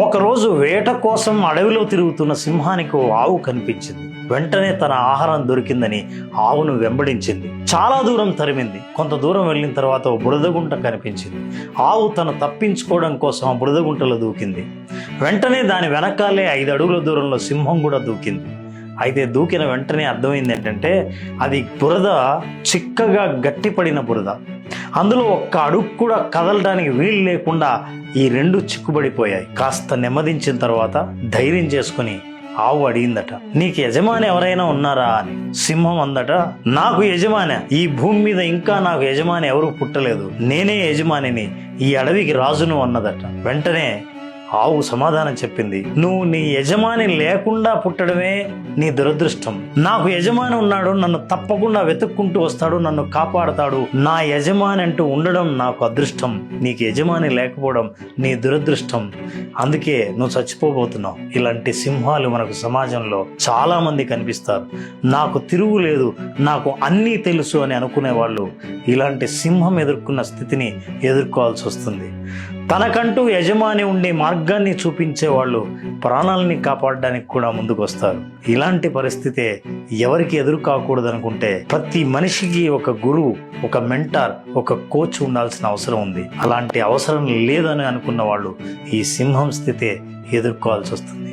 ఒకరోజు వేట కోసం అడవిలో తిరుగుతున్న సింహానికి ఓ ఆవు కనిపించింది. వెంటనే తన ఆహారం దొరికిందని ఆవును వెంబడించింది. చాలా దూరం తరిమింది. కొంత దూరం వెళ్ళిన తర్వాత ఓ బురదగుంట కనిపించింది. ఆవు తను తప్పించుకోవడం కోసం ఆ బురదగుంటలో దూకింది. వెంటనే దాని వెనకాలే 5 అడుగుల దూరంలో సింహం కూడా దూకింది. అయితే దూకిన వెంటనే అర్థమైంది ఏంటంటే అది బురద చిక్కగా గట్టిపడిన బురద. అందులో ఒక్క అడుగు కూడా కదలడానికి వీలు లేకుండా ఈ 2 చిక్కుబడిపోయాయి. కాస్త నెమ్మదించిన తర్వాత ధైర్యం చేసుకుని ఆవు అడిగిందట, నీకు యజమాని ఎవరైనా ఉన్నారా అని. సింహం అందట, నాకు యజమాని, ఈ భూమి మీద ఇంకా నాకు యజమాని ఎవరు పుట్టలేదు, నేనే యజమానిని, ఈ అడవికి రాజును అన్నదట. వెంటనే ఆవు సమాధానం చెప్పింది, నువ్వు నీ యజమాని లేకుండా పుట్టడమే నీ దురదృష్టం. నాకు యజమాని ఉన్నాడు, నన్ను తప్పకుండా వెతుక్కుంటూ వస్తాడు, నన్ను కాపాడతాడు. నా యజమాని అంటూ ఉండడం నాకు అదృష్టం. నీకు యజమాని లేకపోవడం నీ దురదృష్టం. అందుకే నువ్వు చచ్చిపోబోతున్నావు. ఇలాంటి సింహాలు మనకు సమాజంలో చాలా మంది కనిపిస్తారు. నాకు తిరుగు లేదు, నాకు అన్నీ తెలుసు అని అనుకునే వాళ్ళు ఇలాంటి సింహం ఎదుర్కొన్న స్థితిని ఎదుర్కోవాల్సి వస్తుంది. తనకంటూ యజమాని ఉండే మార్గాన్ని చూపించే వాళ్ళు ప్రాణాలని కాపాడడానికి కూడా ముందుకు వస్తారు. ఇలాంటి పరిస్థితే ఎవరికి ఎదురు కాకూడదు అనుకుంటే ప్రతి మనిషికి ఒక గురువు, ఒక మెంటార్, ఒక కోచ్ ఉండాల్సిన అవసరం ఉంది. అలాంటి అవసరం లేదని అనుకున్న వాళ్ళు ఈ సింహం స్థితే ఎదుర్కోవాల్సి వస్తుంది.